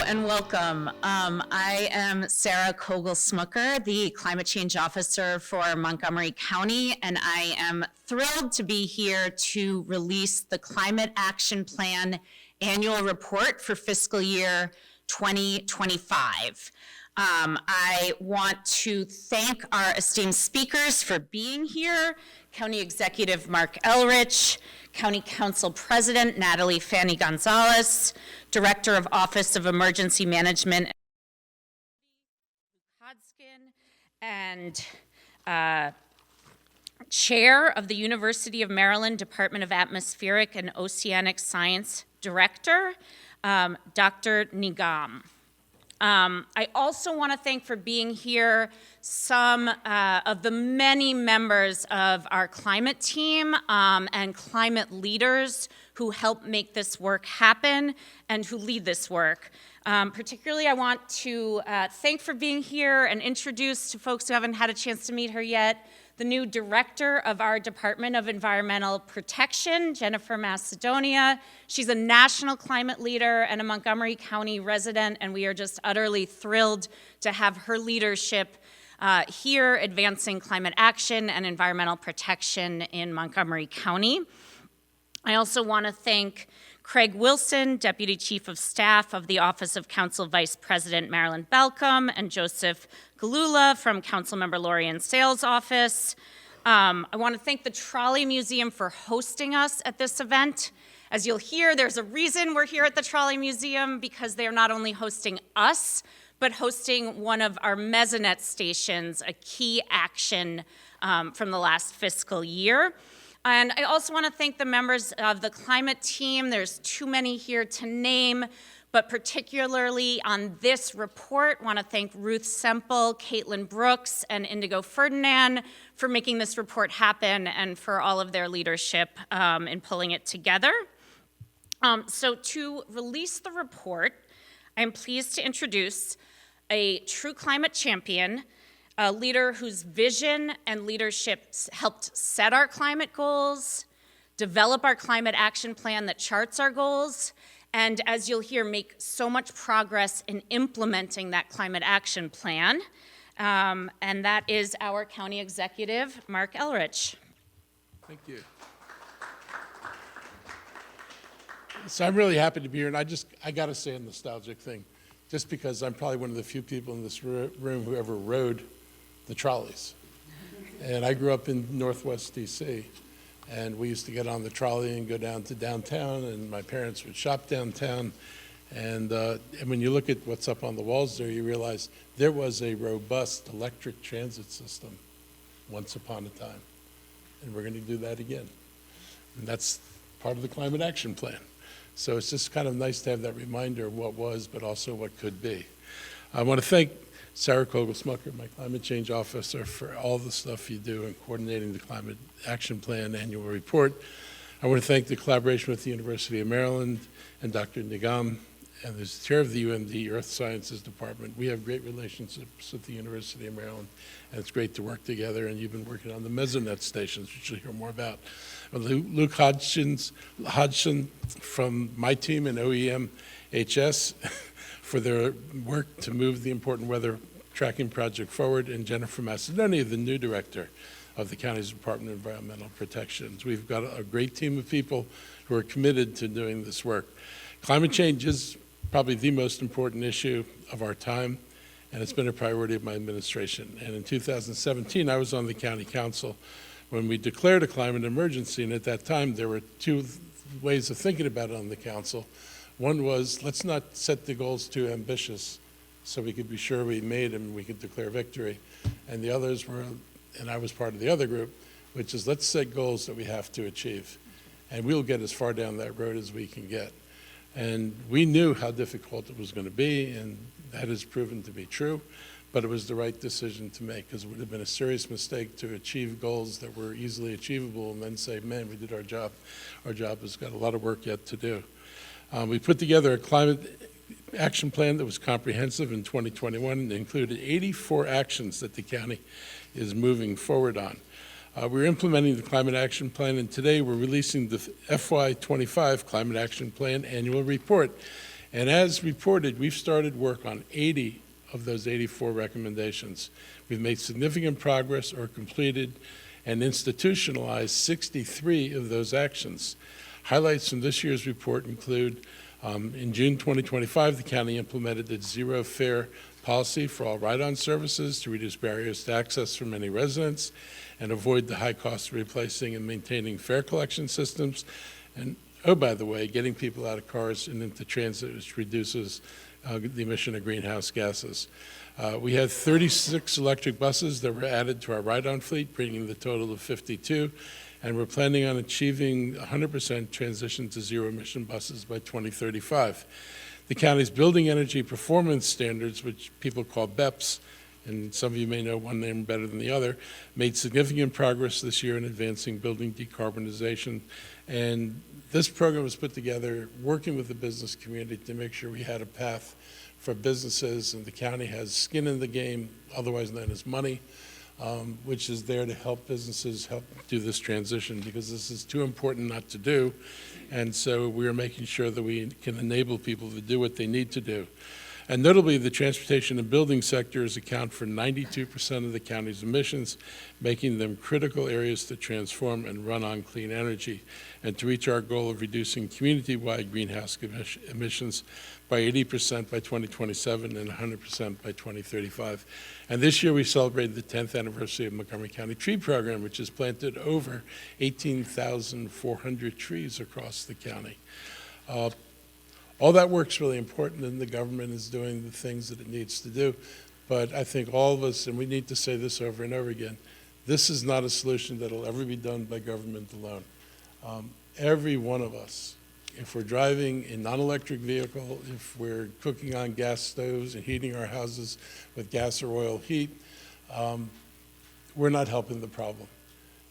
and welcome. I am Sarah Kogel-Smucker, the Climate Change Officer for Montgomery County, and I am thrilled to be here to release the Climate Action Plan Annual Report for fiscal year 2025. I want to thank our esteemed speakers for being here, County Executive Mark Elrich, County Council President Natalie Fanny Gonzalez, Director of Office of Emergency Management, Hodgkin, and Chair of the University of Maryland Department of Atmospheric and Oceanic Science Director, Dr. Nigam. I also want to thank for being here some of the many members of our climate team and climate leaders who help make this work happen and who lead this work. Particularly, I want to thank for being here and introduce to folks who haven't had a chance to meet her yet, the new director of our Department of Environmental Protection, Jennifer Macedonia. She's a national climate leader and a Montgomery County resident, and we are just utterly thrilled to have her leadership here advancing climate action and environmental protection in Montgomery County. I also want to thank Craig Wilson, Deputy Chief of Staff of the Office of Council Vice President Marilyn Balcom, and Joseph Galula from Councilmember Lorian Sales Office. I want to thank the Trolley Museum for hosting us at this event. As you'll hear, there's a reason we're here at the Trolley Museum, because they are not only hosting us, but hosting one of our Mesonet stations, a key action from the last fiscal year. And I also want to thank the members of the climate team. There's too many here to name, but particularly on this report, I want to thank Ruth Semple, Caitlin Brooks, and Indigo Ferdinand for making this report happen and for all of their leadership in pulling it together. So to release the report, I am pleased to introduce a true climate champion, a leader whose vision and leadership helped set our climate goals, develop our climate action plan that charts our goals, and as you'll hear, make so much progress in implementing that climate action plan. And that is our County Executive, Mark Elrich. Thank you. So I'm really happy to be here, and I got to say a nostalgic thing, just because I'm probably one of the few people in this room who ever rode the trolleys. And I grew up in Northwest DC, and we used to get on the trolley and go down to downtown, and my parents would shop downtown. And when you look at what's up on the walls there, you realize there was a robust electric transit system once upon a time. And we're going to do that again. And that's part of the Climate Action Plan. So it's just kind of nice to have that reminder of what was, but also what could be. I want to thank Sarah Kogel-Smucker, my Climate Change Officer, for all the stuff you do in coordinating the Climate Action Plan annual report. I want to thank the collaboration with the University of Maryland and Dr. Nigam, and as chair of the UMD Earth Sciences Department. We have great relationships with the University of Maryland, and it's great to work together, and you've been working on the Mesonet stations, which you'll hear more about. Luke Hodgson from my team in OEM HS for their work to move the important weather tracking project forward, and Jennifer Macedonia, the new director of the county's Department of Environmental Protection. We've got a great team of people who are committed to doing this work. Climate change is probably the most important issue of our time, and it's been a priority of my administration. And in 2017, I was on the county council when we declared a climate emergency, and at that time there were two ways of thinking about it on the council. One was, let's not set the goals too ambitious so we could be sure we made them and we could declare victory. And the others were, and I was part of the other group, which is let's set goals that we have to achieve. And we'll get as far down that road as we can get. And we knew how difficult it was going to be, and that has proven to be true. But it was the right decision to make, because it would have been a serious mistake to achieve goals that were easily achievable and then say, man, we did our job. Our job has got a lot of work yet to do. We put together a climate action plan that was comprehensive in 2021 and included 84 actions that the county is moving forward on. We're implementing the Climate Action Plan, and today we're releasing the FY25 Climate Action Plan annual report. And as reported, we've started work on 80 of those 84 recommendations. We've made significant progress or completed and institutionalized 63 of those actions. Highlights from this year's report include, in June 2025, the county implemented its zero fare policy for all ride-on services to reduce barriers to access for many residents and avoid the high cost of replacing and maintaining fare collection systems. And, oh, by the way, getting people out of cars and into transit, which reduces the emission of greenhouse gases. We had 36 electric buses that were added to our ride-on fleet, bringing the total to 52, and we're planning on achieving 100% transition to zero-emission buses by 2035. The county's building energy performance standards, which people call BEPS, and some of you may know one name better than the other, made significant progress this year in advancing building decarbonization. And this program was put together working with the business community to make sure we had a path for businesses, and the county has skin in the game, otherwise known as money, which is there to help businesses help do this transition, because this is too important not to do. And so we are making sure that we can enable people to do what they need to do. And notably, the transportation and building sectors account for 92% of the county's emissions, making them critical areas to transform and run on clean energy, and to reach our goal of reducing community-wide greenhouse emissions by 80% by 2027 and 100% by 2035. And this year we celebrated the 10th anniversary of Montgomery County Tree Program, which has planted over 18,400 trees across the county. All that work's really important, and the government is doing the things that it needs to do. But I think all of us, and we need to say this over and over again, this is not a solution that'll ever be done by government alone. Every one of us, if we're driving a non-electric vehicle, if we're cooking on gas stoves and heating our houses with gas or oil heat, we're not helping the problem.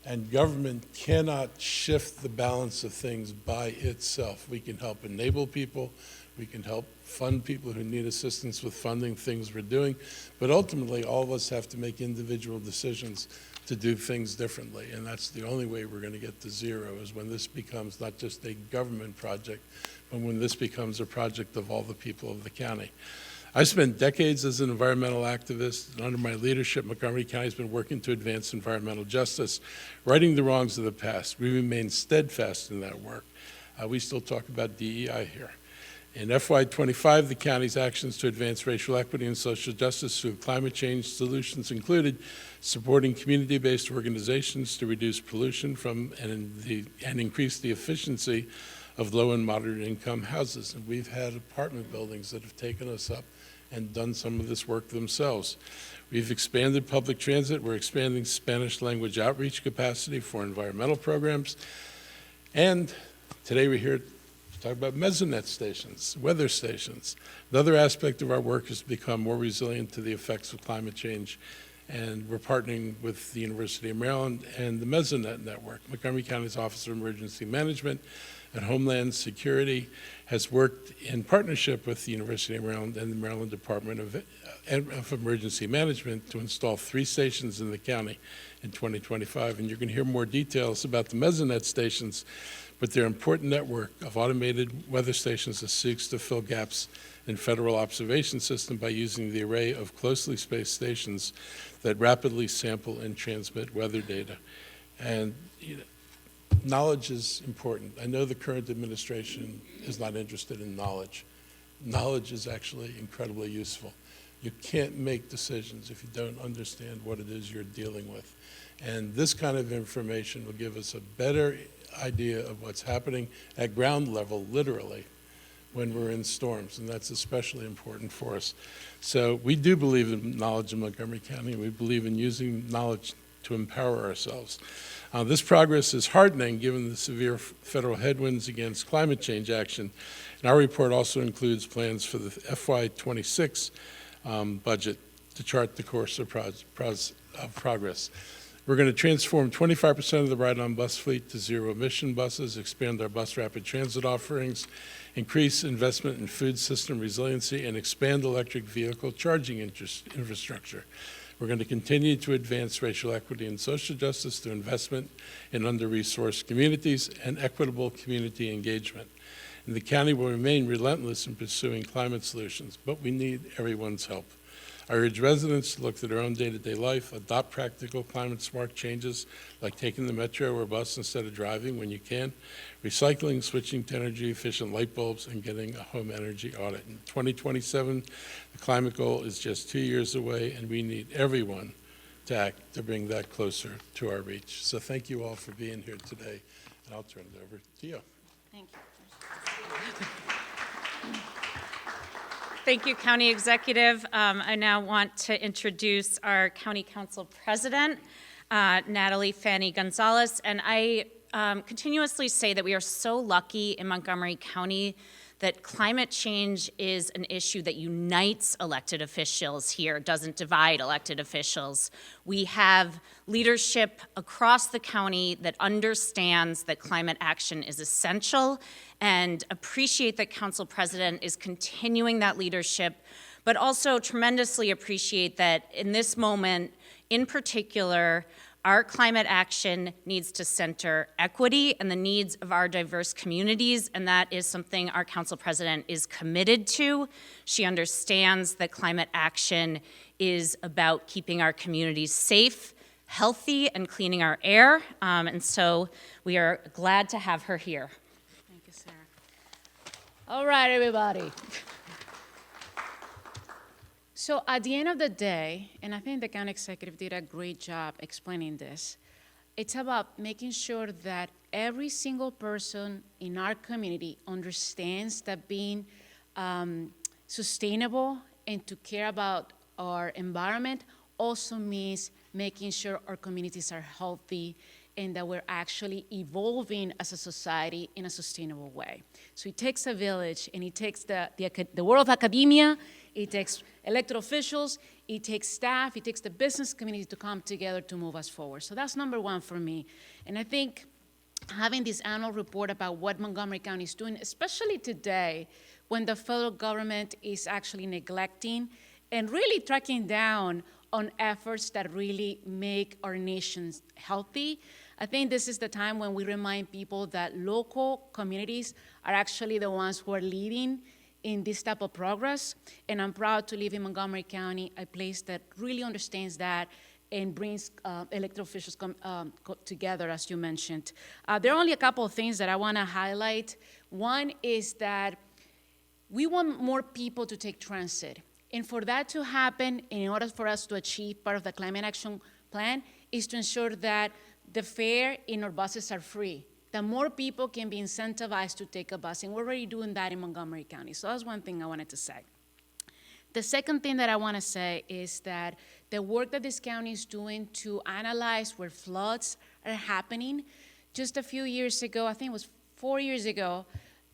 And government cannot shift the balance of things by itself. We can help enable people, we can help fund people who need assistance with funding things we're doing, but ultimately all of us have to make individual decisions to do things differently, and that's the only way we're going to get to zero, is when this becomes not just a government project, but when this becomes a project of all the people of the county. I spent decades as an environmental activist, and under my leadership, Montgomery County has been working to advance environmental justice, righting the wrongs of the past. We remain steadfast in that work. We still talk about DEI here. In FY25, the county's actions to advance racial equity and social justice through climate change solutions included supporting community-based organizations to reduce pollution from and increase the efficiency of low and moderate income houses. And we've had apartment buildings that have taken us up and done some of this work themselves. We've expanded public transit. We're expanding Spanish language outreach capacity for environmental programs. And today we're here to talk about mesonet stations, weather stations. Another aspect of our work is to become more resilient to the effects of climate change. And we're partnering with the University of Maryland and the Mesonet Network. Montgomery County's Office of Emergency Management and Homeland Security has worked in partnership with the University of Maryland and the Maryland Department of Emergency Management to install 3 stations in the county in 2025. And you're going to hear more details about the Mesonet stations, but they're an important network of automated weather stations that seeks to fill gaps in federal observation system by using the array of closely spaced stations that rapidly sample and transmit weather data. And knowledge is important. I know the current administration is not interested in knowledge. Knowledge is actually incredibly useful. You can't make decisions if you don't understand what it is you're dealing with. And this kind of information will give us a better idea of what's happening at ground level, literally, when we're in storms, and that's especially important for us. So we do believe in knowledge in Montgomery County. We believe in using knowledge to empower ourselves. This progress is heartening given the severe federal headwinds against climate change action. And our report also includes plans for the FY26 budget to chart the course of progress. We're going to transform 25% of the ride-on bus fleet to zero-emission buses, expand our bus rapid transit offerings, increase investment in food system resiliency, and expand electric vehicle charging infrastructure. We're going to continue to advance racial equity and social justice through investment in under-resourced communities and equitable community engagement. and the county will remain relentless in pursuing climate solutions, but we need everyone's help. I urge residents to look at their own day-to-day life, adopt practical climate-smart changes like taking the metro or bus instead of driving when you can, recycling, switching to energy-efficient light bulbs, and getting a home energy audit. In 2027, the climate goal is just 2 years away, and we need everyone to act to bring that closer to our reach. So thank you all for being here today, and I'll turn it over to you. Thank you. Thank you, County Executive. I now want to introduce our County Council President, Natalie Fanny Gonzalez. And I continuously say that we are so lucky in Montgomery County that climate change is an issue that unites elected officials here, doesn't divide elected officials. We have leadership across the county that understands that climate action is essential, and appreciate that Council President is continuing that leadership, but also tremendously appreciate that in this moment, in particular, our climate action needs to center equity and the needs of our diverse communities, and that is something our Council President is committed to. She understands that climate action is about keeping our communities safe, healthy, and cleaning our air, and so we are glad to have her here. Thank you, Sarah. All right, everybody. So at the end of the day, and I think the county executive did a great job explaining this, it's about making sure that every single person in our community understands that being sustainable and to care about our environment also means making sure our communities are healthy and that we're actually evolving as a society in a sustainable way. So it takes a village, and it takes the world of academia, it takes elected officials, it takes staff, it takes the business community to come together to move us forward. So that's number one for me. And I think having this annual report about what Montgomery County is doing, especially today when the federal government is actually neglecting and really tracking down on efforts that really make our nations healthy. I think this is the time when we remind people that local communities are actually the ones who are leading in this type of progress. And I'm proud to live in Montgomery County, a place that really understands that and brings elected officials together, as you mentioned. There are only a couple of things that I want to highlight. One is that we want more people to take transit. And for that to happen, in order for us to achieve part of the climate action plan, is to ensure that the fare in our buses are free, that more people can be incentivized to take a bus. And we're already doing that in Montgomery County. So that's one thing I wanted to say. The second thing that I want to say is that the work that this county is doing to analyze where floods are happening. Just a few years ago, I think it was 4 years ago,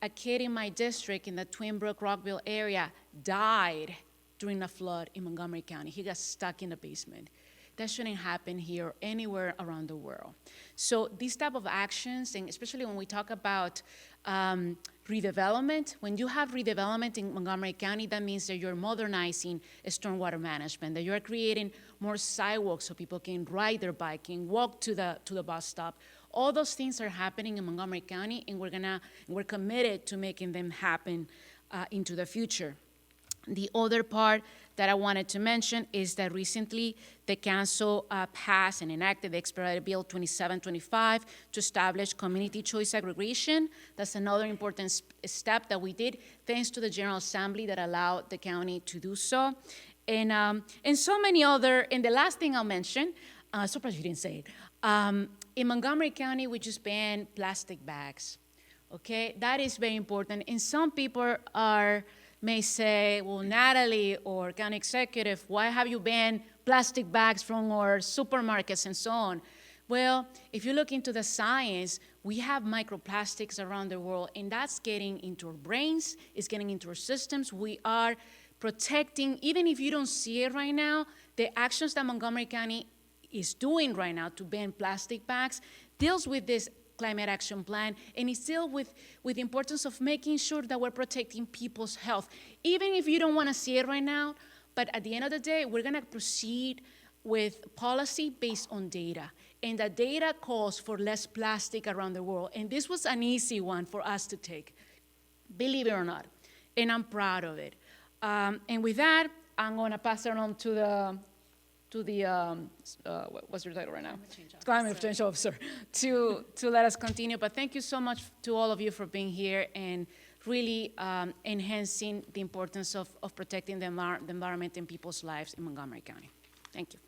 a kid in my district in the Twin Brook, Rockville area died during a flood in Montgomery County. He got stuck in the basement. That shouldn't happen here or anywhere around the world. So these type of actions, and especially when we talk about redevelopment, when you have redevelopment in Montgomery County, that means that you're modernizing stormwater management, that you're creating more sidewalks so people can ride their bike and walk to the bus stop. All those things are happening in Montgomery County, and we're committed to making them happen into the future. The other part that I wanted to mention is that recently the council passed and enacted the Expedited Bill 2725 to establish community choice aggregation. That's another important step that we did, thanks to the General Assembly that allowed the county to do so. And so many other, and the last thing I'll mention, surprised you didn't say it, in Montgomery County, we just banned plastic bags, okay? That is very important, and some people may say, well, Natalie or county executive, why have you banned plastic bags from our supermarkets and so on? Well, if you look into the science, we have microplastics around the world, and that's getting into our brains, it's getting into our systems. We are protecting, even if you don't see it right now, the actions that Montgomery County is doing right now to ban plastic bags deals with this climate action plan, and it's still with the importance of making sure that we're protecting people's health. Even if you don't want to see it right now, but at the end of the day, we're going to proceed with policy based on data. And the data calls for less plastic around the world. And this was an easy one for us to take. believe it or not, and I'm proud of it. And with that, I'm going to pass it on to the what's your title right now? Climate Change Officer, to let us continue. But thank you so much to all of you for being here and really enhancing the importance of protecting the environment and people's lives in Montgomery County. Thank you.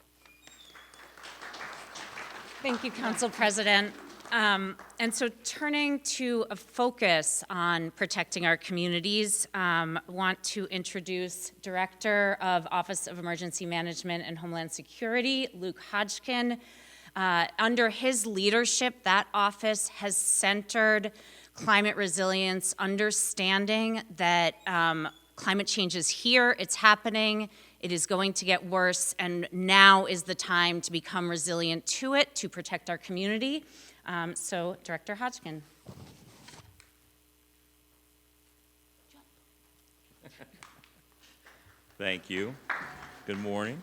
Thank you, Council President. And so turning to a focus on protecting our communities, want to introduce Director of Office of Emergency Management and Homeland Security, Luke Hodgkin. Under his leadership, that office has centered climate resilience, understanding that climate change is here, it's happening, it is going to get worse, and now is the time to become resilient to it, to protect our community. So, Director Hodgkin. Thank you. Good morning.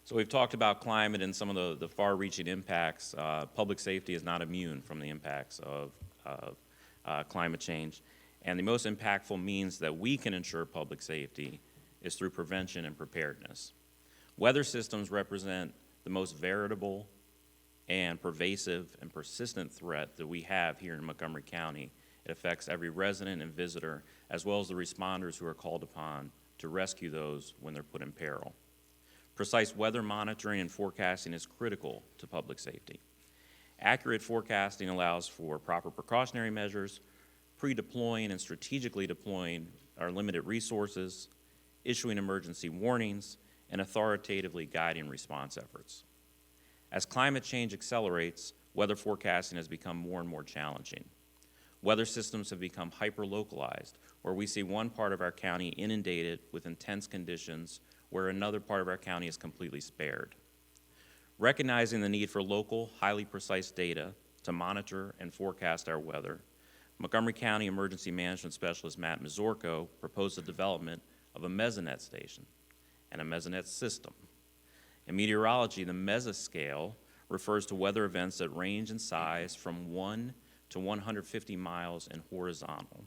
So we've talked about climate and some of the far-reaching impacts. Public safety is not immune from the impacts of climate change. And the most impactful means that we can ensure public safety is through prevention and preparedness. Weather systems represent the most veritable and pervasive and persistent threat that we have here in Montgomery County. It affects every resident and visitor, as well as the responders who are called upon to rescue those when they're put in peril. Precise weather monitoring and forecasting is critical to public safety. Accurate forecasting allows for proper precautionary measures, pre-deploying and strategically deploying our limited resources, issuing emergency warnings, and authoritatively guiding response efforts. As climate change accelerates, weather forecasting has become more and more challenging. Weather systems have become hyper-localized, where we see one part of our county inundated with intense conditions where another part of our county is completely spared. Recognizing the need for local, highly precise data to monitor and forecast our weather, Montgomery County Emergency Management Specialist Matt Mazurko proposed the development of a mesonet station and a mesonet system. In meteorology, the mesoscale refers to weather events that range in size from 1 to 150 miles in horizontal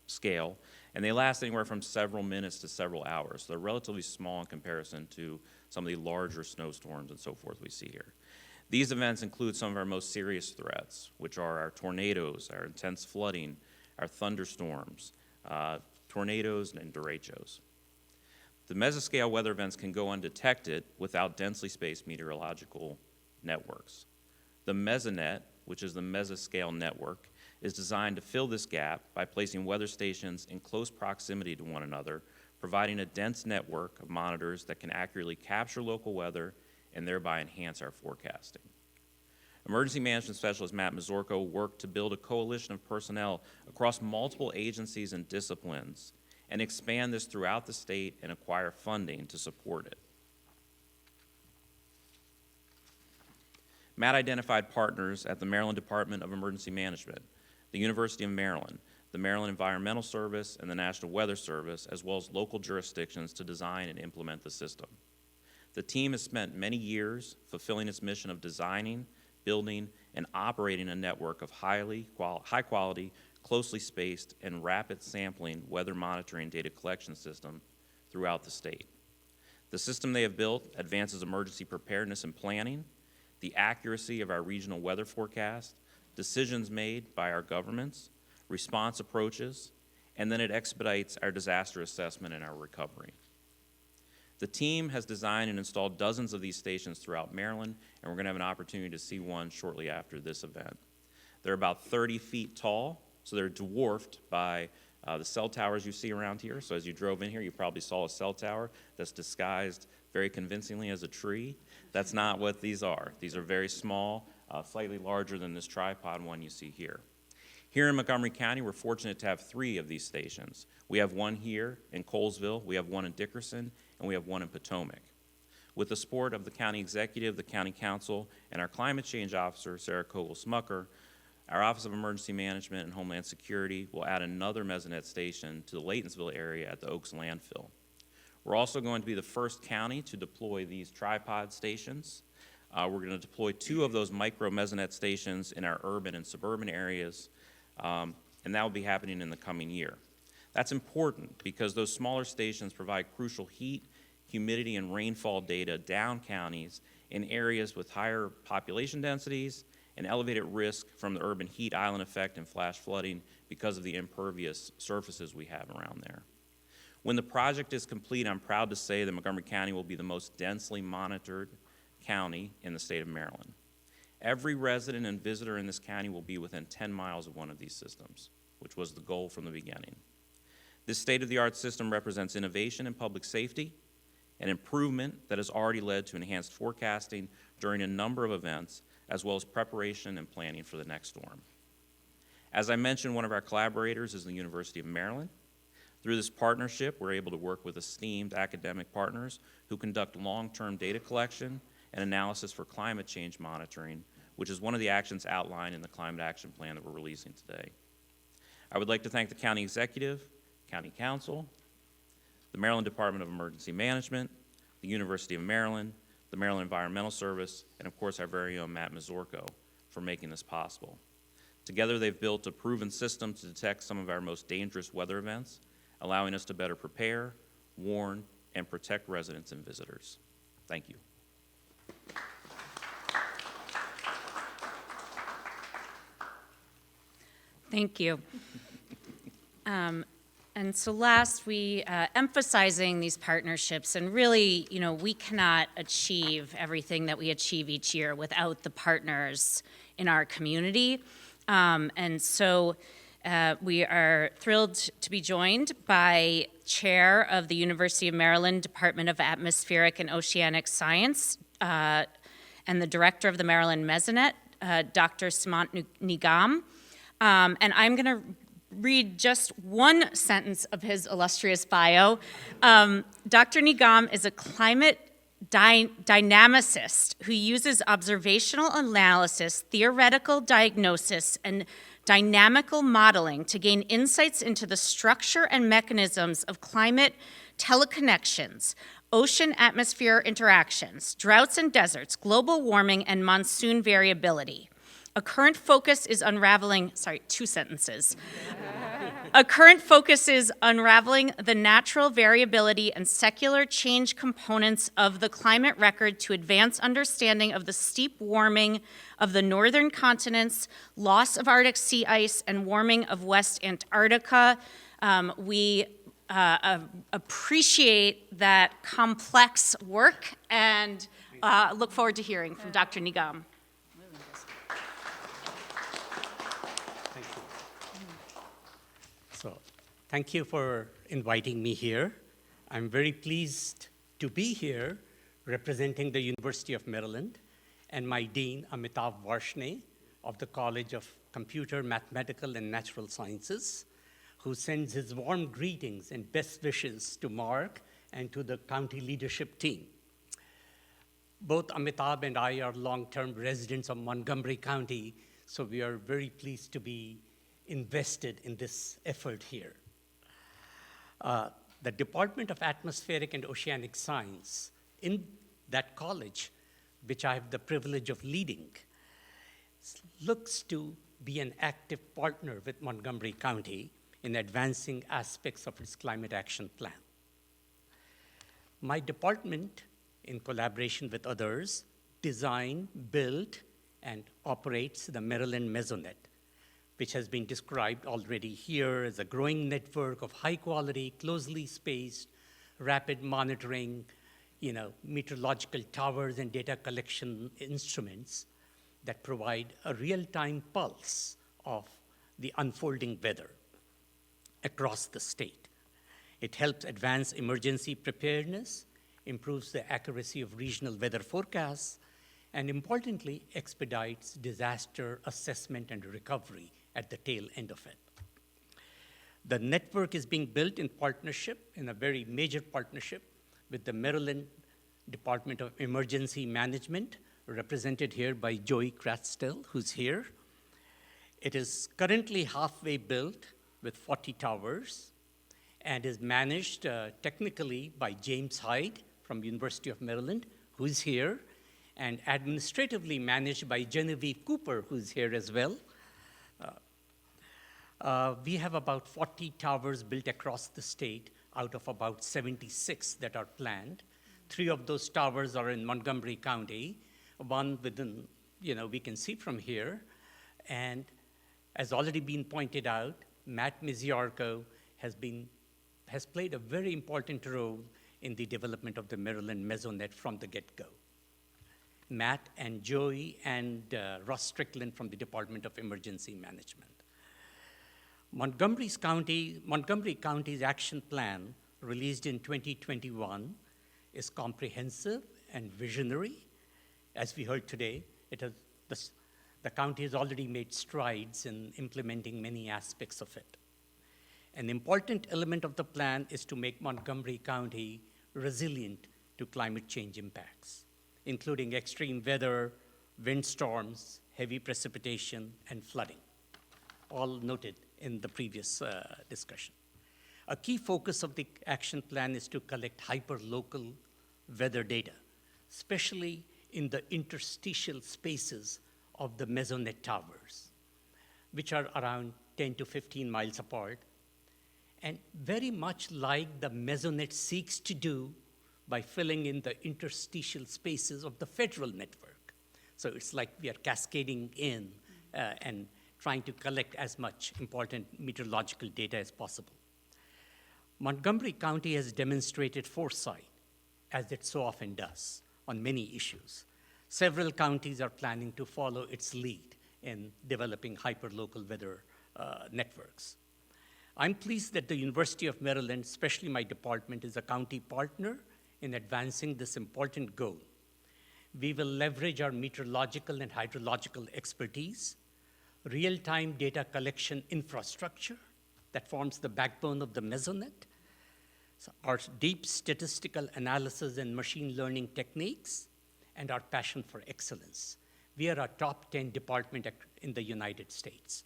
scale, and they last anywhere from several minutes to several hours. So they're relatively small in comparison to some of the larger snowstorms and so forth we see here. These events include some of our most serious threats, which are our tornadoes, our intense flooding, our thunderstorms, tornadoes, and derechos. The mesoscale weather events can go undetected without densely spaced meteorological networks. The mesonet, which is the mesoscale network, is designed to fill this gap by placing weather stations in close proximity to one another, providing a dense network of monitors that can accurately capture local weather and thereby enhance our forecasting. Emergency Management Specialist Matt Mazurko worked to build a coalition of personnel across multiple agencies and disciplines and expand this throughout the state and acquire funding to support it. Matt identified partners at the Maryland Department of Emergency Management, the University of Maryland, the Maryland Environmental Service, and the National Weather Service, as well as local jurisdictions to design and implement the system. The team has spent many years fulfilling its mission of designing, building, and operating a network of high-quality, closely spaced, and rapid sampling weather monitoring data collection system throughout the state. The system they have built advances emergency preparedness and planning, the accuracy of our regional weather forecast, decisions made by our governments, response approaches, and then it expedites our disaster assessment and our recovery. The team has designed and installed dozens of these stations throughout Maryland, and we're going to have an opportunity to see one shortly after this event. They're about 30 feet tall, so they're dwarfed by the cell towers you see around here. So as you drove in here, you probably saw a cell tower that's disguised very convincingly as a tree. That's not what these are. These are very small, slightly larger than this tripod one you see here. Here in Montgomery County, we're fortunate to have 3 of these stations. We have one here in Colesville, we have one in Dickerson, and we have one in Potomac. With the support of the county executive, the county council, and our climate change officer, Sarah Kogel-Smucker, our Office of Emergency Management and Homeland Security will add another mesonet station to the Laytonsville area at the Oaks landfill. We're also going to be the first county to deploy these tripod stations. We're going to deploy 2 of those micro mesonet stations in our urban and suburban areas. and that will be happening in the coming year. That's important because those smaller stations provide crucial heat, humidity, and rainfall data down counties in areas with higher population densities and elevated risk from the urban heat island effect and flash flooding because of the impervious surfaces we have around there. When the project is complete, I'm proud to say that Montgomery County will be the most densely monitored county in the state of Maryland. Every resident and visitor in this county will be within 10 miles of one of these systems, which was the goal from the beginning. This state-of-the-art system represents innovation in public safety, an improvement that has already led to enhanced forecasting during a number of events, as well as preparation and planning for the next storm. As I mentioned, one of our collaborators is the University of Maryland. Through this partnership, we're able to work with esteemed academic partners who conduct long-term data collection and analysis for climate change monitoring, which is one of the actions outlined in the Climate Action Plan that we're releasing today. I would like to thank the County Executive, County Council, the Maryland Department of Emergency Management, the University of Maryland, the Maryland Environmental Service, and of course our very own Matt Mazurko for making this possible. Together they've built a proven system to detect some of our most dangerous weather events, allowing us to better prepare, warn, and protect residents and visitors. Thank you. Thank you. And so last, we emphasizing these partnerships, and really, you know, we cannot achieve everything that we achieve each year without the partners in our community. And so we are thrilled to be joined by Chair of the University of Maryland Department of Atmospheric and Oceanic Science and the Director of the Maryland Mesonet, Dr. Sumant Nigam. And I'm going to read just one sentence of his illustrious bio. Dr. Nigam is a climate dynamicist who uses observational analysis, theoretical diagnosis, and dynamical modeling to gain insights into the structure and mechanisms of climate teleconnections, ocean-atmosphere interactions, droughts and deserts, global warming, and monsoon variability. A current focus is unraveling, two sentences. A current focus is unraveling the natural variability and secular change components of the climate record to advance understanding of the steep warming of the northern continents, loss of Arctic sea ice, and warming of West Antarctica. We appreciate that complex work and look forward to hearing from Dr. Nigam. Thank you for inviting me here. I'm very pleased to be here representing the University of Maryland and my Dean, Amitav Varshney of the College of Computer, Mathematical, and Natural Sciences, who sends his warm greetings and best wishes to Mark and to the county leadership team. Both Amitav and I are long-term residents of Montgomery County, so we are very pleased to be invested in this effort here. The Department of Atmospheric and Oceanic Science in that college, which I have the privilege of leading, looks to be an active partner with Montgomery County in advancing aspects of its climate action plan. My department, in collaboration with others, design, build, and operates the Maryland Mesonet, which has been described already here as a growing network of high-quality, closely spaced, rapid monitoring, meteorological towers and data collection instruments that provide a real-time pulse of the unfolding weather across the state. It helps advance emergency preparedness, improves the accuracy of regional weather forecasts, and importantly, expedites disaster assessment and recovery at the tail end of it. The network is being built in partnership, in a very major partnership, with the Maryland Department of Emergency Management, represented here by Joey Kratstill, who's here. It is currently halfway built with 40 towers and is managed technically by James Hyde from University of Maryland, who's here, and administratively managed by Genevieve Cooper, who's here as well. We have about 40 towers built across the state out of about 76 that are planned. 3 of those towers are in Montgomery County, one within, we can see from here. And as already been pointed out, Matt Miziarko has played a very important role in the development of the Maryland Mesonet from the get-go. Matt and Joey and Russ Strickland from the Department of Emergency Management. Montgomery County's action plan, released in 2021, is comprehensive and visionary. As we heard today, the county has already made strides in implementing many aspects of it. An important element of the plan is to make Montgomery County resilient to climate change impacts, including extreme weather, windstorms, heavy precipitation, and flooding, all noted in the previous discussion. A key focus of the action plan is to collect hyper-local weather data, especially in the interstitial spaces of the Mesonet towers, which are around 10 to 15 miles apart, and very much like the Mesonet seeks to do by filling in the interstitial spaces of the federal network. So it's like we are cascading in and trying to collect as much important meteorological data as possible. Montgomery County has demonstrated foresight, as it so often does, on many issues. Several counties are planning to follow its lead in developing hyperlocal weather networks. I'm pleased that the University of Maryland, especially my department, is a county partner in advancing this important goal. We will leverage our meteorological and hydrological expertise, real-time data collection infrastructure that forms the backbone of the Mesonet, so our deep statistical analysis and machine learning techniques, and our passion for excellence. We are a top 10 department in the United States.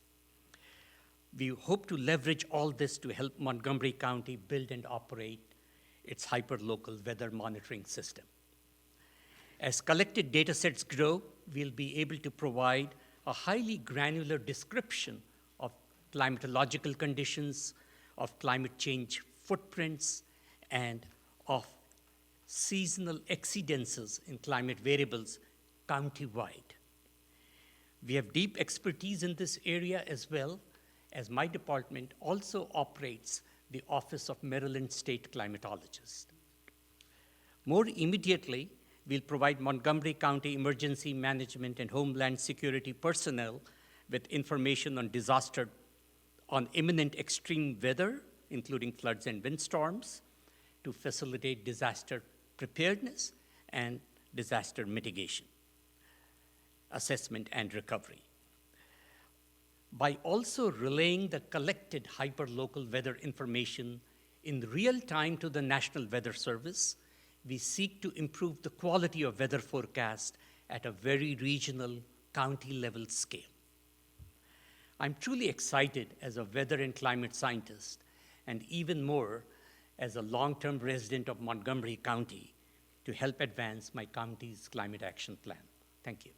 We hope to leverage all this to help Montgomery County build and operate its hyperlocal weather monitoring system. As collected data sets grow, we'll be able to provide a highly granular description of climatological conditions, of climate change footprints, and of seasonal exceedances in climate variables countywide. We have deep expertise in this area as well, as my department also operates the Office of Maryland State Climatologist. More immediately, we'll provide Montgomery County Emergency Management and Homeland Security personnel with information on imminent extreme weather, including floods and windstorms, to facilitate disaster preparedness and disaster mitigation, assessment and recovery. By also relaying the collected hyperlocal weather information in real time to the National Weather Service, we seek to improve the quality of weather forecast at a very regional, county-level scale. I'm truly excited as a weather and climate scientist, and even more as a long-term resident of Montgomery County, to help advance my county's climate action plan. Thank you.